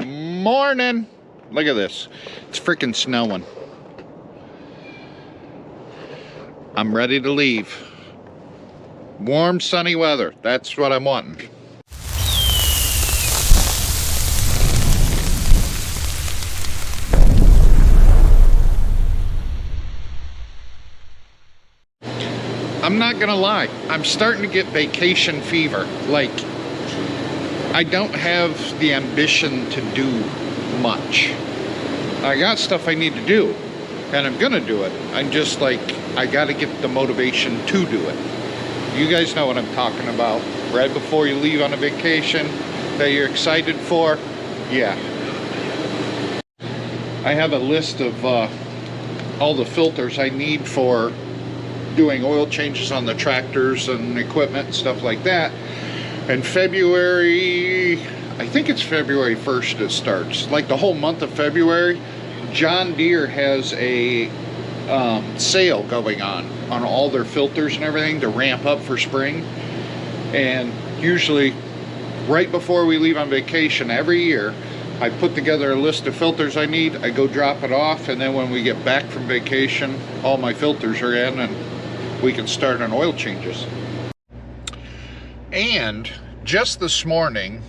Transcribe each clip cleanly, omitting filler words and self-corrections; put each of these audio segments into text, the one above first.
Morning. Look at this. It's freaking snowing. I'm ready to leave. Warm, sunny weather. That's what I'm wanting. I'm not gonna lie. I'm starting to get vacation fever. Like, I don't have the ambition to do much. I got stuff I need to do, and I'm gonna do it. I'm just like, I gotta get the motivation to do it. You guys know what I'm talking about. Right before you leave on a vacation that you're excited for. Yeah. I have a list of all the filters I need for doing oil changes on the tractors and equipment and stuff like that. In February, I think it's February 1st it starts. Like the whole month of February, John Deere has a sale going on all their filters and everything to ramp up for spring. And usually right before we leave on vacation every year, I put together a list of filters I need, I go drop it off, and then when we get back from vacation, all my filters are in and we can start on oil changes. And just this morning,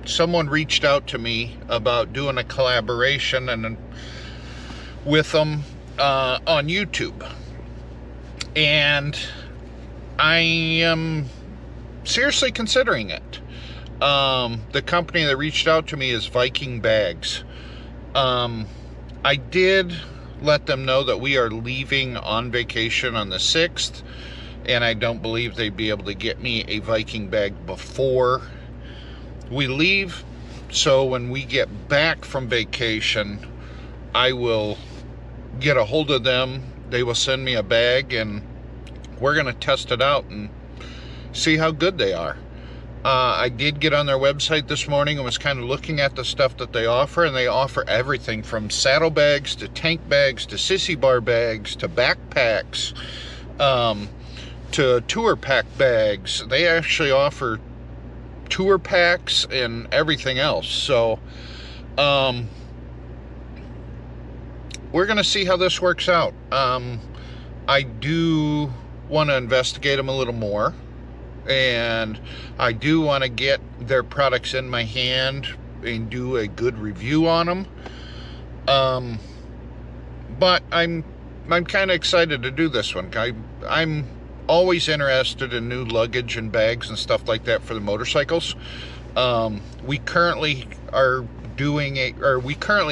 someone reached out to me about doing a collaboration and with them on YouTube, and I am seriously considering it. The company that reached out to me is Viking Bags. I did let them know that we are leaving on vacation on the 6th, and I don't believe they'd be able to get me a Viking bag before we leave. So when we get back from vacation, I will get a hold of them. They will send me a bag, and we're gonna test it out and see how good they are. I did get on their website this morning and was kind of looking at the stuff that they offer, and they offer everything from saddlebags to tank bags to sissy bar bags to backpacks, to tour pack bags. They actually offer tour packs and everything else. So we're gonna see how this works out. I do want to investigate them a little more, and I do want to get their products in my hand and do a good review on them. But I'm kind of excited to do this one. I'm always interested in new luggage and bags and stuff like that for the motorcycles. We currently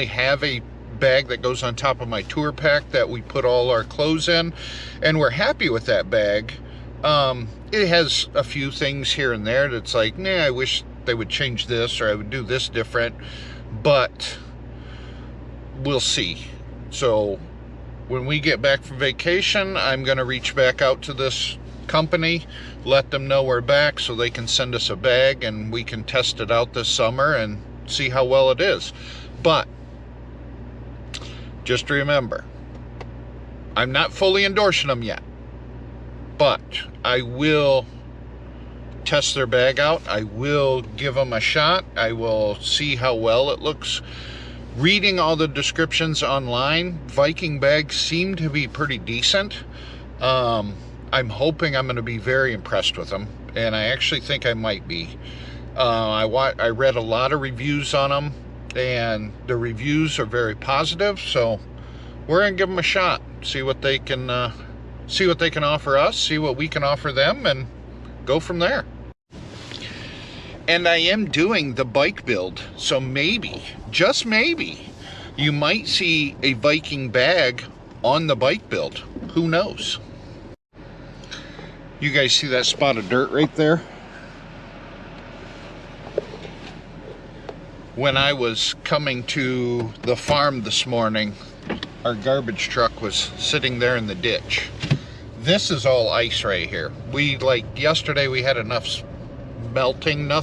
have a bag that goes on top of my tour pack that we put all our clothes in, and we're happy with that bag. It has a few things here and there that's like, nah, I wish they would change this, or I would do this different, but we'll see. So when we get back from vacation, I'm going to reach back out to this company, let them know we're back so they can send us a bag and we can test it out this summer and see how well it is. But just remember, I'm not fully endorsing them yet, but I will test their bag out. I will give them a shot. I will see how well it looks. Reading all the descriptions online, Viking bags seem to be pretty decent. I'm hoping I'm going to be very impressed with them, and I actually think I might be. I read a lot of reviews on them, and the reviews are very positive, so we're going to give them a shot, see what they can offer us, see what we can offer them, and go from there. And I am doing the bike build, so maybe, just maybe, you might see a Viking bag on the bike build. Who knows? You guys see that spot of dirt right there? When I was coming to the farm this morning, our garbage truck was sitting there in the ditch. This is all ice right here. Yesterday we had enough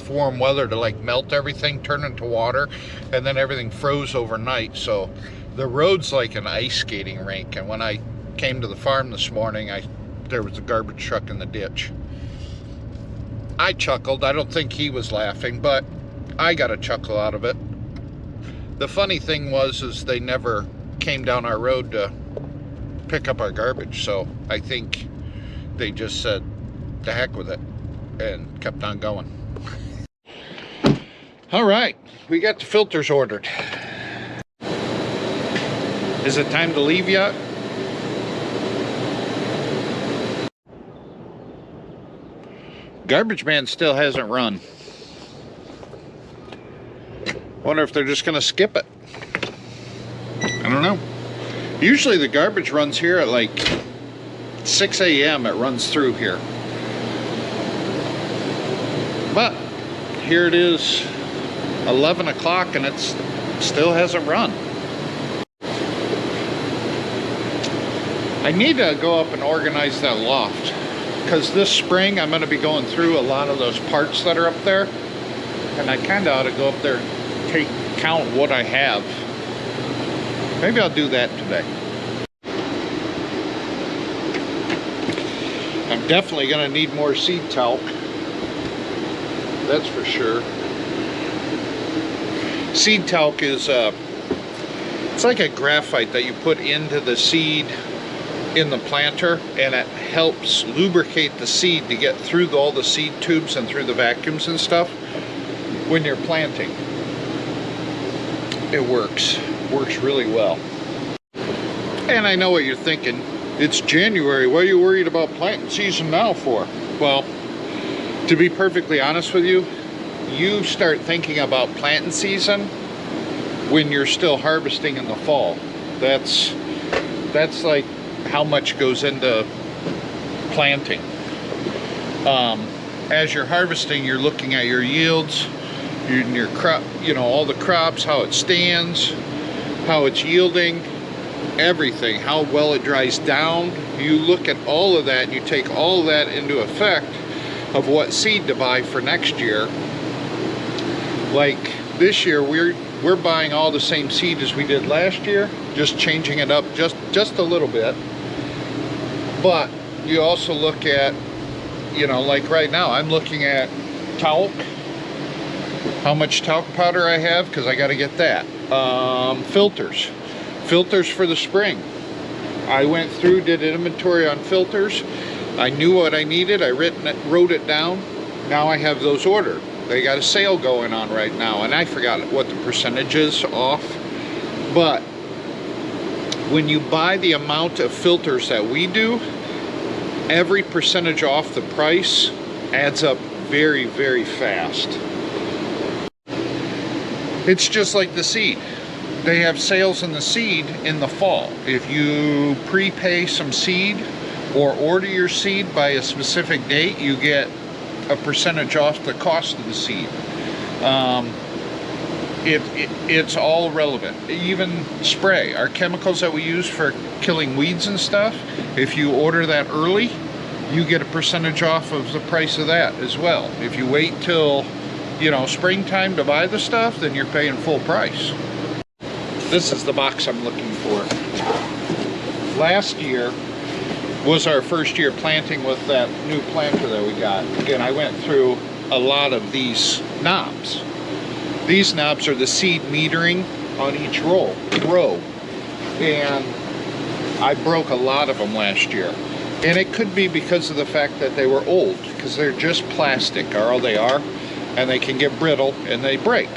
warm weather to melt everything, turn into water, and then everything froze overnight. So the road's like an ice skating rink, and when I came to the farm this morning, there was a garbage truck in the ditch. I chuckled. I don't think he was laughing, but I got a chuckle out of it. The funny thing is they never came down our road to pick up our garbage, so I think they just said the heck with it and kept on going. All right, we got the filters ordered. Is it time to leave yet? Garbage man still hasn't run. Wonder if they're just gonna skip it. I don't know. Usually the garbage runs here at like 6 a.m. It runs through here. But here it is, 11 o'clock, and it still hasn't run. I need to go up and organize that loft, because this spring I'm going to be going through a lot of those parts that are up there, and I kind of ought to go up there and count what I have. Maybe I'll do that today. I'm definitely going to need more seed talc. That's for sure. Seed talc is it's like a graphite that you put into the seed in the planter, and it helps lubricate the seed to get through all the seed tubes and through the vacuums and stuff when you're planting. It works really well. And I know what you're thinking. It's January. What are you worried about planting season now for? Well, to be perfectly honest with you, you start thinking about planting season when you're still harvesting in the fall. That's like how much goes into planting. As you're harvesting, you're looking at your yields, your crop, all the crops, how it stands, how it's yielding, everything, how well it dries down. You look at all of that and you take all of that into effect of what seed to buy for next year. Like this year, we're buying all the same seed as we did last year, just changing it up just a little bit. But you also look at, like right now, I'm looking at talc, how much talc powder I have, because I got to get that. Filters for the spring. I went through, did an inventory on filters. I knew what I needed. I wrote it down. Now I have those ordered. They got a sale going on right now, and I forgot what the percentage is off. But when you buy the amount of filters that we do, every percentage off the price adds up very, very fast. It's just like the seed. They have sales in the seed in the fall. If you prepay some seed or order your seed by a specific date, you get a percentage off the cost of the seed. It's all relevant. Even spray, our chemicals that we use for killing weeds and stuff, if you order that early, you get a percentage off of the price of that as well. If you wait till springtime to buy the stuff, then you're paying full price. This is the box I'm looking for. Last year was our first year planting with that new planter that we got. Again, I went through a lot of these knobs. These knobs are the seed metering on each row. And I broke a lot of them last year. And it could be because of the fact that they were old, because they're just plastic, are all they are, and they can get brittle and they break.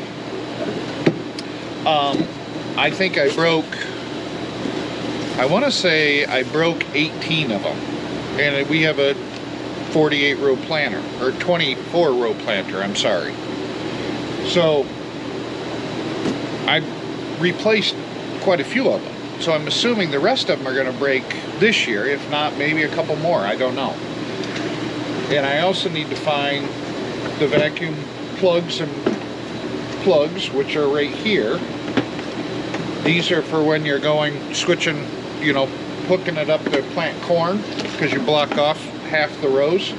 I think I want to say I broke 18 of them. And we have a 48 row planter, or 24 row planter, I'm sorry. So I replaced quite a few of them. So I'm assuming the rest of them are going to break this year, if not maybe a couple more, I don't know. And I also need to find the vacuum plugs and plugs, which are right here. These are for when you're switching, hooking it up to plant corn, because you block off half the rows.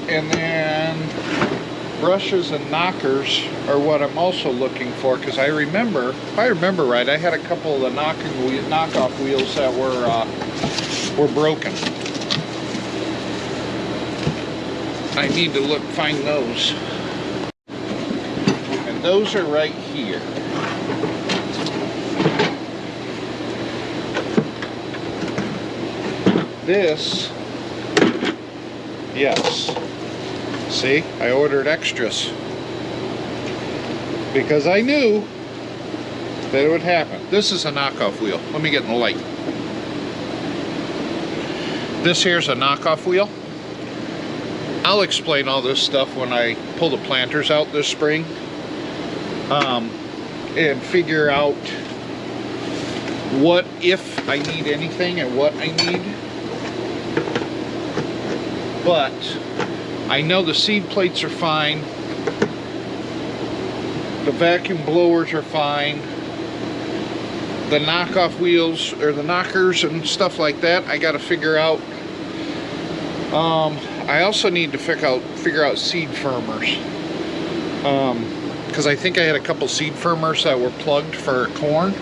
And then brushes and knockers are what I'm also looking for, because if I remember right, I had a couple of the knockoff wheels that were broken. I need to find those. those are right here. This, yes. See, I ordered extras because I knew that it would happen. This is a knockoff wheel. Let me get in the light. This here's a knockoff wheel. I'll explain all this stuff when I pull the planters out this spring, and figure out what, if I need anything and what I need. But I know the seed plates are fine. The vacuum blowers are fine. The knockoff wheels, or the knockers and stuff like that, I got to figure out. I also need to figure out seed firmers, because I think I had a couple seed firmers that were plugged for corn,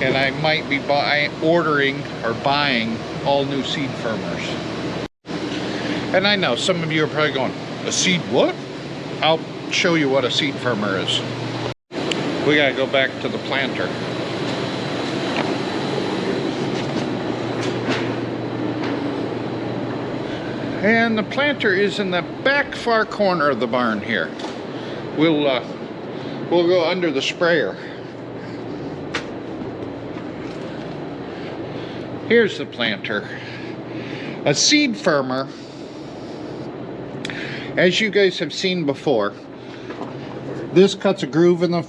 and I might be ordering or buying all new seed firmers. And I know some of you are probably going, a seed what? I'll show you what a seed firmer is. We gotta go back to the planter. And the planter is in the back far corner of the barn here. We'll go under the sprayer. Here's the planter. A seed firmer, as you guys have seen before, this cuts a groove in the,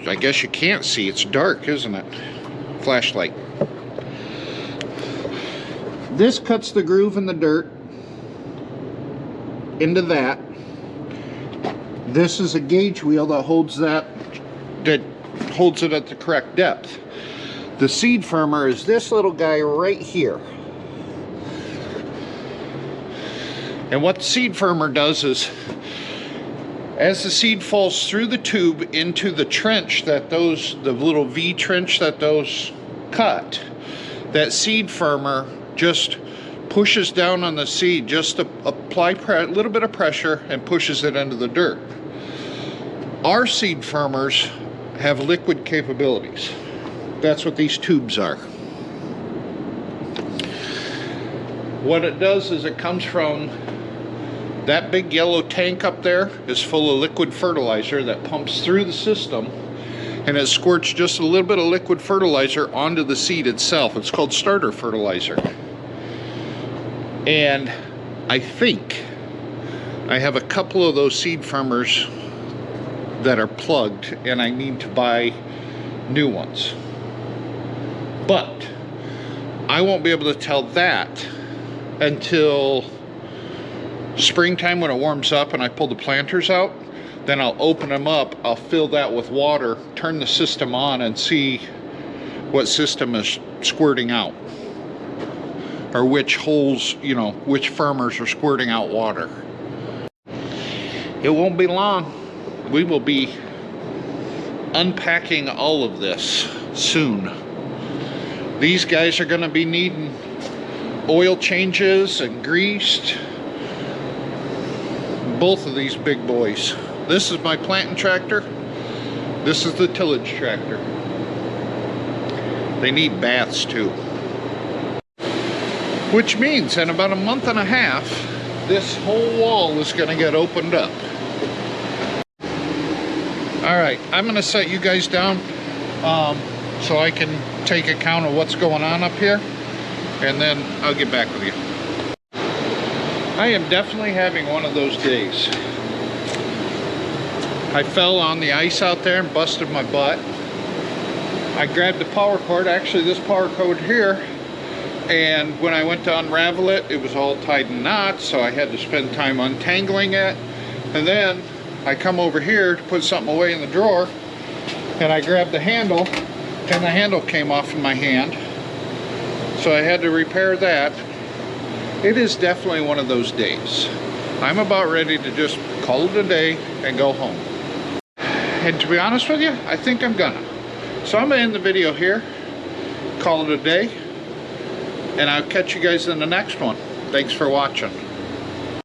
I guess you can't see, it's dark, isn't it? Flashlight. This cuts the groove in the dirt into that. This is a gauge wheel that holds it at the correct depth. The seed firmer is this little guy right here. And what the seed firmer does is, as the seed falls through the tube into the trench that the little V trench that those cut, that seed firmer just pushes down on the seed just to apply a little bit of pressure and pushes it into the dirt. Our seed firmers have liquid capabilities. That's what these tubes are. What it does is it comes from that big yellow tank up there is full of liquid fertilizer that pumps through the system, and it squirts just a little bit of liquid fertilizer onto the seed itself. It's called starter fertilizer. And I think I have a couple of those seed firmers that are plugged, and I need to buy new ones. But I won't be able to tell that until springtime when it warms up and I pull the planters out. Then I'll open them up, I'll fill that with water, turn the system on, and see what system is squirting out, or which holes, which firmers are squirting out water. It won't be long. We will be unpacking all of this soon. These guys are going to be needing oil changes and greased. Both of these big boys. This is my planting tractor. This is the tillage tractor. They need baths too. Which means in about a month and a half, this whole wall is going to get opened up. Alright, I'm going to set you guys down so I can take account of what's going on up here, and then I'll get back with you. I am definitely having one of those days. I fell on the ice out there and busted my butt. I grabbed the power cord, actually this power cord here, and when I went to unravel it, it was all tied in knots, so I had to spend time untangling it. And then I come over here to put something away in the drawer, and I grabbed the handle, and the handle came off in my hand. So I had to repair that. It is definitely one of those days. I'm about ready to just call it a day and go home. And to be honest with you, I think I'm gonna. So I'm gonna end the video here, call it a day, and I'll catch you guys in the next one. Thanks for watching.